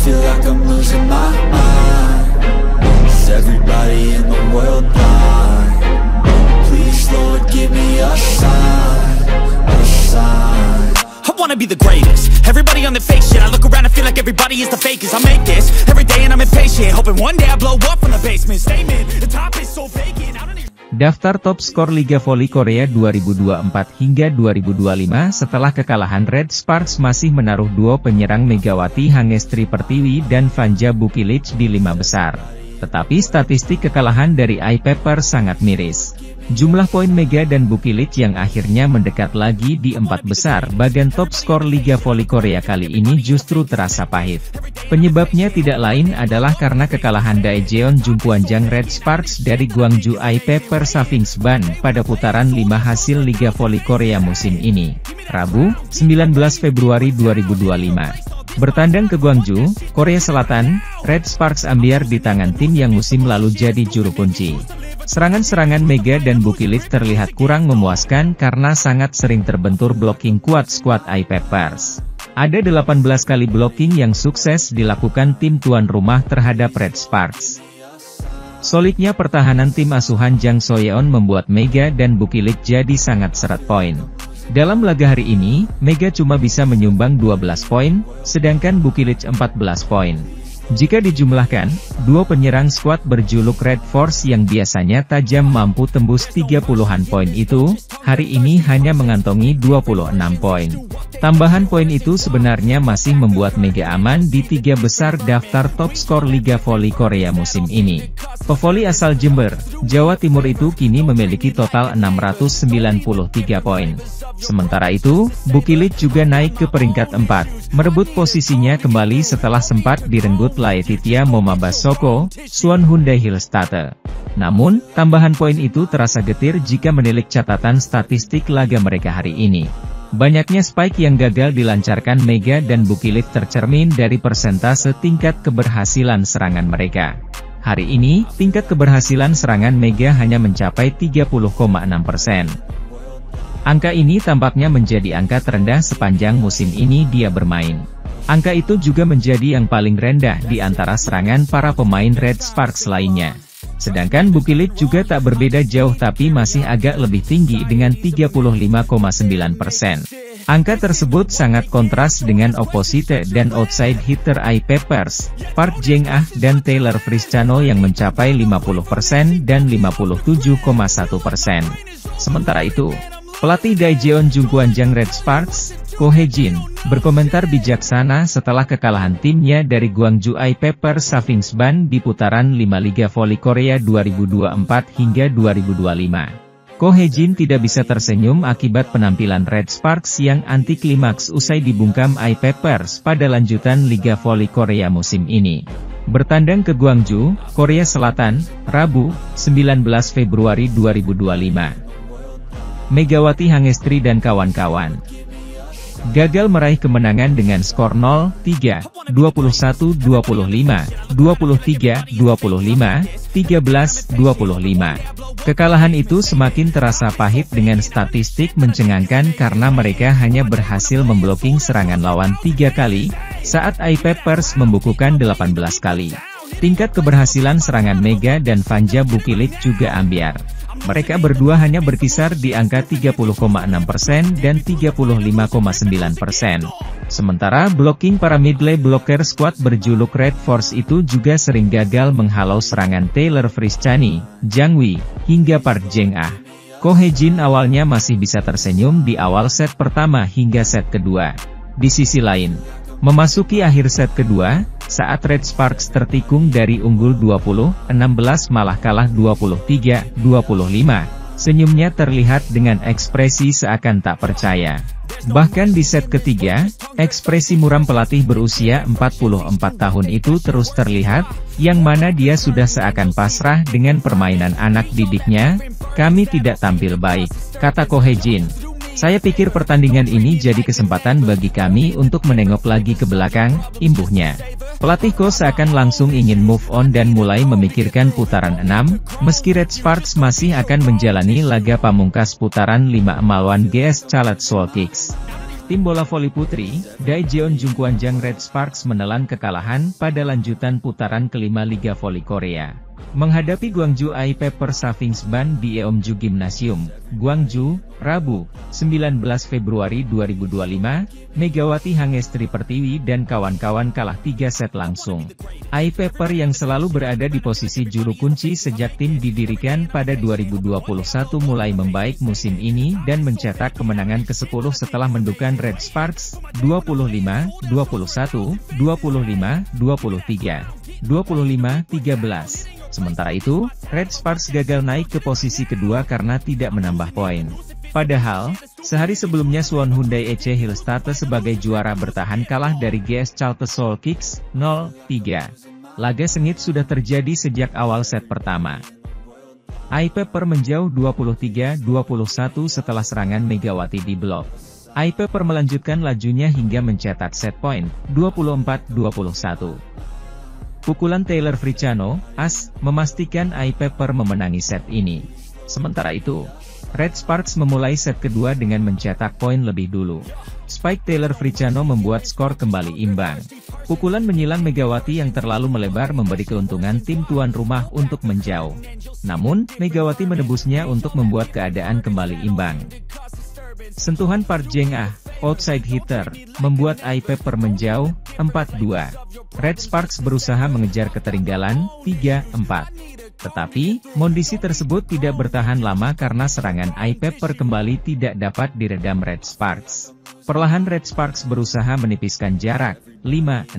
feel like I'm losing my mind. Is everybody in the world blind? Please, Lord, give me a sign, a sign. I wanna be the greatest. Everybody on the fake shit. I look around and feel like everybody is the fakest. I make this every day and I'm impatient, hoping one day I blow up from the basement. Statement, the top is so vacant. I don't even... Daftar top skor Liga Voli Korea 2024 hingga 2025 setelah kekalahan Red Sparks masih menaruh duo penyerang Megawati Hangestri Pertiwi dan Vanja Bukilic di 5 besar. Tetapi statistik kekalahan dari iPepper sangat miris. Jumlah poin Mega dan Bukilic yang akhirnya mendekat lagi di 4 besar bagan top skor Liga Voli Korea kali ini justru terasa pahit. Penyebabnya tidak lain adalah karena kekalahan Daejeon Jungkwanjang Red Sparks dari Gwangju iPepper Safingsban pada putaran 5 hasil Liga Voli Korea musim ini, Rabu, 19 Februari 2025. Bertandang ke Gwangju, Korea Selatan, Red Sparks ambiar di tangan tim yang musim lalu jadi juru kunci. Serangan-serangan Mega dan Bukilic terlihat kurang memuaskan karena sangat sering terbentur blocking kuat skuad iPeppers. Ada 18 kali blocking yang sukses dilakukan tim tuan rumah terhadap Red Sparks. Solidnya pertahanan tim asuhan Jang Soyeon membuat Mega dan Bukilic jadi sangat seret poin. Dalam laga hari ini, Mega cuma bisa menyumbang 12 poin, sedangkan Bukilic 14 poin. Jika dijumlahkan, duo penyerang skuad berjuluk Red Force yang biasanya tajam mampu tembus 30-an poin itu, hari ini hanya mengantongi 26 poin. Tambahan poin itu sebenarnya masih membuat Mega aman di 3 besar daftar top skor Liga Voli Korea musim ini. Pevoli asal Jember, Jawa Timur itu kini memiliki total 693 poin. Sementara itu, Bukilic juga naik ke peringkat 4, merebut posisinya kembali setelah sempat direnggut Laetitia Momabasoko, Suwon Hyundai Hillstate. Namun, tambahan poin itu terasa getir jika menilik catatan statistik laga mereka hari ini. Banyaknya spike yang gagal dilancarkan Mega dan Bukilic tercermin dari persentase tingkat keberhasilan serangan mereka. Hari ini, tingkat keberhasilan serangan Mega hanya mencapai 30,6%. Angka ini tampaknya menjadi angka terendah sepanjang musim ini dia bermain. Angka itu juga menjadi yang paling rendah di antara serangan para pemain Red Sparks lainnya. Sedangkan Bukilic juga tak berbeda jauh tapi masih agak lebih tinggi dengan 35,9%. Angka tersebut sangat kontras dengan opposite dan outside hitter iPeppers, Park Jeng-ah dan Taylor Friscano yang mencapai 50% dan 57,1%. Sementara itu, pelatih Daejeon Jungkwanjang Red Sparks, Ko Hae-jin, berkomentar bijaksana setelah kekalahan timnya dari Gwangju iPepper Safingsban di putaran 5 Liga Voli Korea 2024 hingga 2025. Ko Hae-jin tidak bisa tersenyum akibat penampilan Red Sparks yang anti klimaks usai dibungkam iPeppers pada lanjutan Liga Voli Korea musim ini. Bertandang ke Gwangju, Korea Selatan, Rabu, 19 Februari 2025. Megawati Hangestri dan kawan-kawan gagal meraih kemenangan dengan skor 0-3, 21-25, 23-25, 13-25. Kekalahan itu semakin terasa pahit dengan statistik mencengangkan karena mereka hanya berhasil memblocking serangan lawan 3 kali, saat iPeppers membukukan 18 kali. Tingkat keberhasilan serangan Mega dan Vanja Bukilic juga ambiar. Mereka berdua hanya berkisar di angka 30,6% dan 35,9%. Sementara blocking para midlane blocker squad berjuluk Red Force itu juga sering gagal menghalau serangan Taylor Friscani, Jang Wi, hingga Park Jeng-ah. Ko Hae-jin awalnya masih bisa tersenyum di awal set pertama hingga set kedua. Di sisi lain, memasuki akhir set kedua, saat Red Sparks tertikung dari unggul 20-16 malah kalah 23-25, senyumnya terlihat dengan ekspresi seakan tak percaya. Bahkan di set ketiga, ekspresi muram pelatih berusia 44 tahun itu terus terlihat, yang mana dia sudah seakan pasrah dengan permainan anak didiknya. "Kami tidak tampil baik," kata Ko Hae-jin. "Saya pikir pertandingan ini jadi kesempatan bagi kami untuk menengok lagi ke belakang," imbuhnya. Pelatih Ko seakan langsung ingin move on dan mulai memikirkan putaran 6, meski Red Sparks masih akan menjalani laga pamungkas putaran 5 melawan GS Charlotte Soul Kicks. Tim bola voli putri, Daejeon Jungkwanjang Red Sparks menelan kekalahan pada lanjutan putaran kelima Liga Voli Korea. Menghadapi Gwangju I-Pepper Safingsban di Eomju Gymnasium, Gwangju, Rabu, 19 Februari 2025, Megawati Hangestri Pertiwi dan kawan-kawan kalah 3 set langsung. I-Pepper yang selalu berada di posisi juru kunci sejak tim didirikan pada 2021 mulai membaik musim ini dan mencetak kemenangan ke-10 setelah mendukan Red Sparks, 25-21, 25-23, 25-13. Sementara itu, Red Sparks gagal naik ke posisi kedua karena tidak menambah poin. Padahal, sehari sebelumnya Suwon Hyundai EC Hillstate sebagai juara bertahan kalah dari GS Chalte Seoul Kicks, 0-3. Laga sengit sudah terjadi sejak awal set pertama. I-Pepper menjauh 23-21 setelah serangan Megawati di blok. I-Pepper melanjutkan lajunya hingga mencetak set point, 24-21. Pukulan Taylor Fricciano, as, memastikan I-Pepper memenangi set ini. Sementara itu, Red Sparks memulai set kedua dengan mencetak poin lebih dulu. Spike Taylor Fricciano membuat skor kembali imbang. Pukulan menyilang Megawati yang terlalu melebar memberi keuntungan tim tuan rumah untuk menjauh. Namun, Megawati menebusnya untuk membuat keadaan kembali imbang. Sentuhan Park Jeng-ah, outside hitter, membuat I-Pepper menjauh, 4-2. Red Sparks berusaha mengejar ketertinggalan, 3-4. Tetapi, kondisi tersebut tidak bertahan lama karena serangan I-Pepper kembali tidak dapat diredam Red Sparks. Perlahan Red Sparks berusaha menipiskan jarak, 5-6.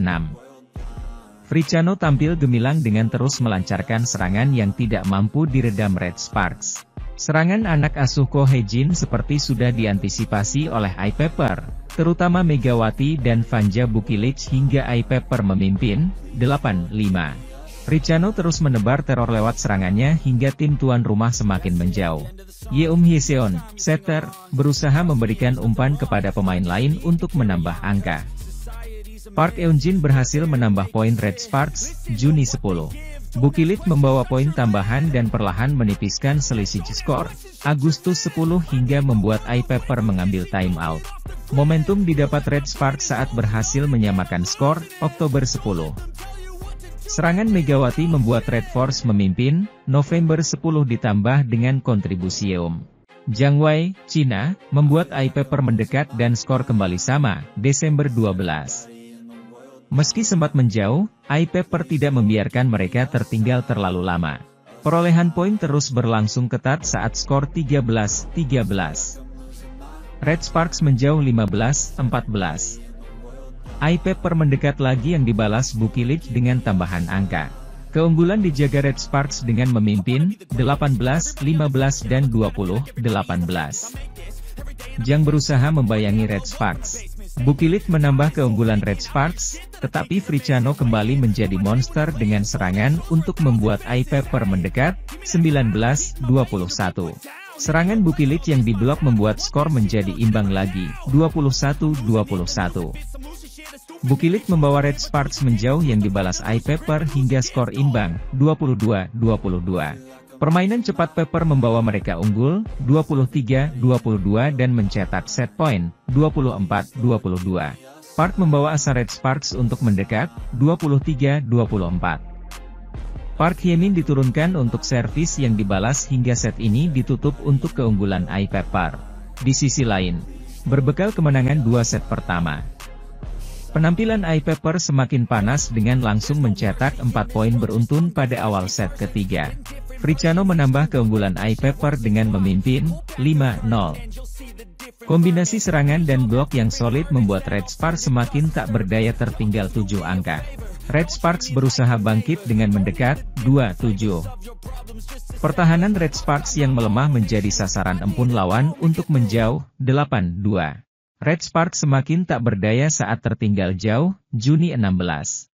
Fricciano tampil gemilang dengan terus melancarkan serangan yang tidak mampu diredam Red Sparks. Serangan anak asuh Ko Hye-jin seperti sudah diantisipasi oleh I-Pepper, terutama Megawati dan Vanja Bukilic hingga I-Pepper memimpin, 8-5. Fricciano terus menebar teror lewat serangannya hingga tim tuan rumah semakin menjauh. Yeom Hyeseon, setter, berusaha memberikan umpan kepada pemain lain untuk menambah angka. Park Eun-jin berhasil menambah poin Red Sparks, Juni 10. Bukilic membawa poin tambahan dan perlahan menipiskan selisih skor, Agustus 10 hingga membuat I-Pepper mengambil time out. Momentum didapat Red Sparks saat berhasil menyamakan skor, Oktober 10. Serangan Megawati membuat Red Force memimpin, November 10 ditambah dengan kontribusi Yeom Jang Wei, Cina, membuat I-Pepper mendekat dan skor kembali sama, Desember 12. Meski sempat menjauh, I-Pepper tidak membiarkan mereka tertinggal terlalu lama. Perolehan poin terus berlangsung ketat saat skor 13-13. Red Sparks menjauh 15-14. I-Pepper mendekat lagi yang dibalas Bukilic dengan tambahan angka. Keunggulan dijaga Red Sparks dengan memimpin, 18-15 dan 20-18. Jang berusaha membayangi Red Sparks. Bukilic menambah keunggulan Red Sparks, tetapi Fricciano kembali menjadi monster dengan serangan untuk membuat I-Pepper mendekat, 19-21. Serangan Bukilic yang diblok membuat skor menjadi imbang lagi, 21-21. Bukilic membawa Red Sparks menjauh yang dibalas I-Pepper hingga skor imbang, 22-22. Permainan cepat Pepper membawa mereka unggul, 23-22 dan mencetak set point, 24-22. Park membawa asa Red Sparks untuk mendekat, 23-24. Park Hye-min diturunkan untuk servis yang dibalas hingga set ini ditutup untuk keunggulan I-Pepper. Di sisi lain, berbekal kemenangan 2 set pertama, penampilan I-Pepper semakin panas dengan langsung mencetak 4 poin beruntun pada awal set ketiga. Fricciano menambah keunggulan I-Pepper dengan memimpin, 5-0. Kombinasi serangan dan blok yang solid membuat Red Sparks semakin tak berdaya tertinggal 7 angka. Red Sparks berusaha bangkit dengan mendekat, 2-7. Pertahanan Red Sparks yang melemah menjadi sasaran empun lawan untuk menjauh, 8-2. Red Sparks semakin tak berdaya saat tertinggal jauh, Juni 16.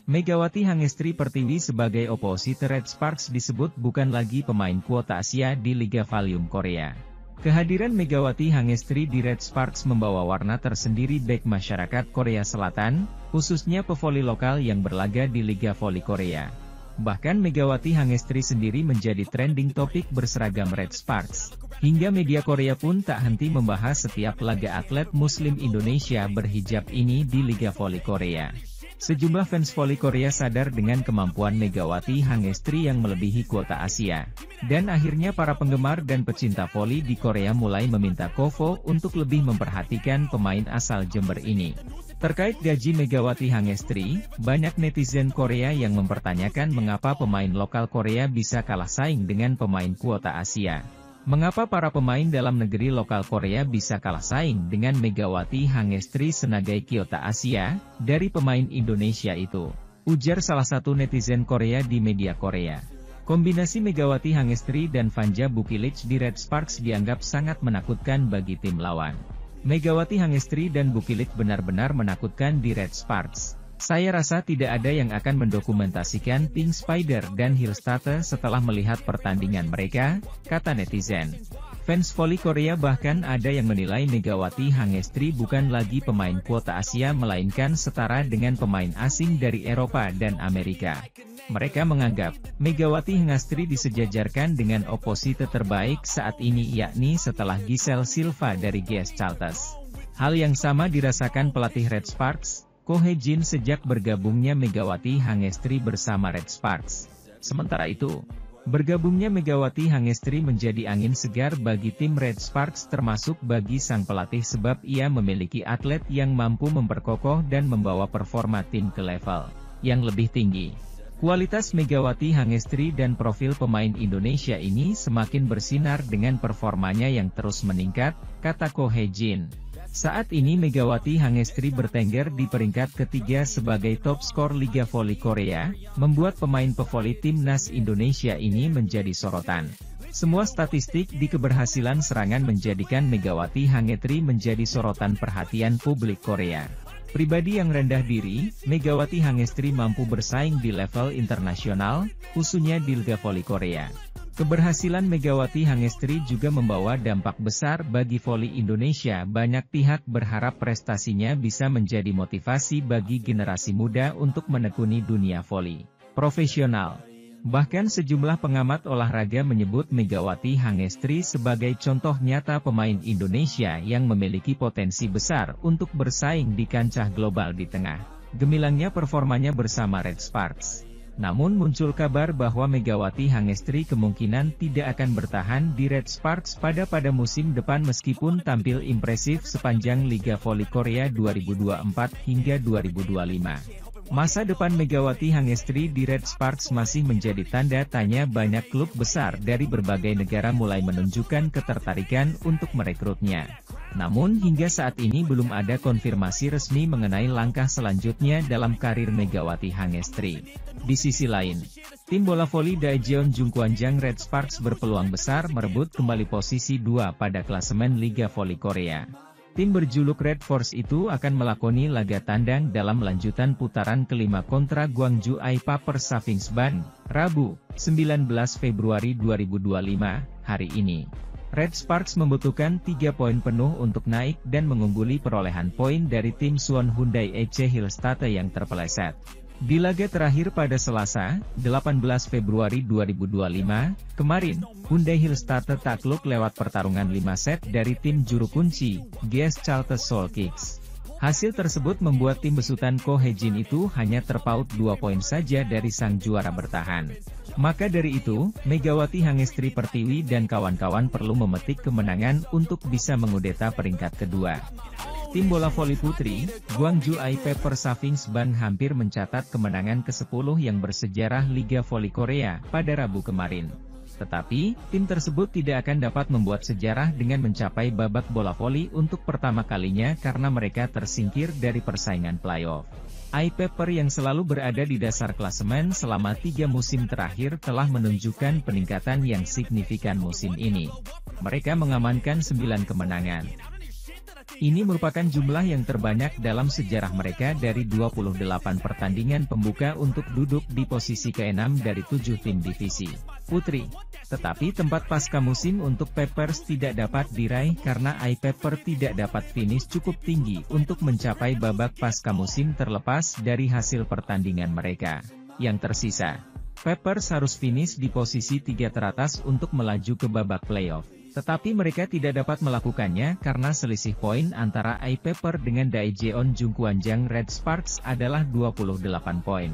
Megawati Hangestri Pertiwi sebagai oposisi Red Sparks disebut bukan lagi pemain kuota Asia di Liga Valium Korea. Kehadiran Megawati Hangestri di Red Sparks membawa warna tersendiri bagi masyarakat Korea Selatan, khususnya pevoli lokal yang berlaga di Liga Voli Korea. Bahkan Megawati Hangestri sendiri menjadi trending topik berseragam Red Sparks. Hingga media Korea pun tak henti membahas setiap laga atlet Muslim Indonesia berhijab ini di Liga Voli Korea. Sejumlah fans voli Korea sadar dengan kemampuan Megawati Hangestri yang melebihi kuota Asia. Dan akhirnya para penggemar dan pecinta voli di Korea mulai meminta Kovo untuk lebih memperhatikan pemain asal Jember ini. Terkait gaji Megawati Hangestri, banyak netizen Korea yang mempertanyakan mengapa pemain lokal Korea bisa kalah saing dengan pemain kuota Asia. Mengapa para pemain dalam negeri lokal Korea bisa kalah saing dengan Megawati Hangestri senagai kuota Asia dari pemain Indonesia itu? Ujar salah satu netizen Korea di media Korea. Kombinasi Megawati Hangestri dan Vanja Bukilic di Red Sparks dianggap sangat menakutkan bagi tim lawan. Megawati Hangestri dan Bukilic benar-benar menakutkan di Red Sparks. Saya rasa tidak ada yang akan mendokumentasikan Pink Spider dan Hillstate setelah melihat pertandingan mereka, kata netizen. Fans voli Korea bahkan ada yang menilai Megawati Hangestri bukan lagi pemain kuota Asia melainkan setara dengan pemain asing dari Eropa dan Amerika. Mereka menganggap, Megawati Hangestri disejajarkan dengan oposite terbaik saat ini yakni setelah Giselle Silva dari GS Chartes. Hal yang sama dirasakan pelatih Red Sparks, Ko Hye-jin sejak bergabungnya Megawati Hangestri bersama Red Sparks. Sementara itu, bergabungnya Megawati Hangestri menjadi angin segar bagi tim Red Sparks termasuk bagi sang pelatih sebab ia memiliki atlet yang mampu memperkokoh dan membawa performa tim ke level yang lebih tinggi. Kualitas Megawati Hangestri dan profil pemain Indonesia ini semakin bersinar dengan performanya yang terus meningkat, kata Ko Hye-jin. Saat ini Megawati Hangestri bertengger di peringkat ketiga sebagai top skor Liga Voli Korea, membuat pemain pevoli timnas Indonesia ini menjadi sorotan. Semua statistik di keberhasilan serangan menjadikan Megawati Hangestri menjadi sorotan perhatian publik Korea. Pribadi yang rendah diri, Megawati Hangestri mampu bersaing di level internasional, khususnya di Liga Voli Korea. Keberhasilan Megawati Hangestri juga membawa dampak besar bagi voli Indonesia. Banyak pihak berharap prestasinya bisa menjadi motivasi bagi generasi muda untuk menekuni dunia voli profesional. Bahkan sejumlah pengamat olahraga menyebut Megawati Hangestri sebagai contoh nyata pemain Indonesia yang memiliki potensi besar untuk bersaing di kancah global di tengah gemilangnya performanya bersama Red Sparks. Namun muncul kabar bahwa Megawati Hangestri kemungkinan tidak akan bertahan di Red Sparks pada musim depan meskipun tampil impresif sepanjang Liga Voli Korea 2024 hingga 2025. Masa depan Megawati Hangestri di Red Sparks masih menjadi tanda tanya. Banyak klub besar dari berbagai negara mulai menunjukkan ketertarikan untuk merekrutnya. Namun hingga saat ini belum ada konfirmasi resmi mengenai langkah selanjutnya dalam karir Megawati Hangestri. Di sisi lain, tim bola voli Daejeon Jungkwanjang Red Sparks berpeluang besar merebut kembali posisi 2 pada klasemen Liga Voli Korea. Tim berjuluk Red Force itu akan melakoni laga tandang dalam lanjutan putaran kelima kontra Gwangju Aipa Persafingsban, Rabu, 19 Februari 2025, hari ini. Red Sparks membutuhkan 3 poin penuh untuk naik dan mengungguli perolehan poin dari tim Suwon Hyundai EC Hillstate yang terpeleset. Di laga terakhir pada Selasa, 18 Februari 2025, kemarin, Hyundai Hillstate takluk lewat pertarungan 5 set dari tim juru kunci, GS Chartes Seoul Kicks. Hasil tersebut membuat tim besutan Ko Hye-jin itu hanya terpaut 2 poin saja dari sang juara bertahan. Maka dari itu, Megawati Hangestri Pertiwi dan kawan-kawan perlu memetik kemenangan untuk bisa mengudeta peringkat kedua. Tim bola voli putri, Gwangju Aipa Persafingsban hampir mencatat kemenangan ke-10 yang bersejarah Liga Voli Korea pada Rabu kemarin. Tetapi, tim tersebut tidak akan dapat membuat sejarah dengan mencapai babak bola voli untuk pertama kalinya karena mereka tersingkir dari persaingan playoff. Aipa yang selalu berada di dasar klasemen selama 3 musim terakhir telah menunjukkan peningkatan yang signifikan musim ini. Mereka mengamankan 9 kemenangan. Ini merupakan jumlah yang terbanyak dalam sejarah mereka dari 28 pertandingan pembuka untuk duduk di posisi ke-6 dari 7 tim divisi putri. Tetapi tempat pasca musim untuk Peppers tidak dapat diraih karena Aipa tidak dapat finish cukup tinggi untuk mencapai babak pasca musim terlepas dari hasil pertandingan mereka yang tersisa. Pepers harus finish di posisi 3 teratas untuk melaju ke babak playoff. Tetapi mereka tidak dapat melakukannya karena selisih poin antara iPepper dengan Daejeon Jungkwanjang Red Sparks adalah 28 poin.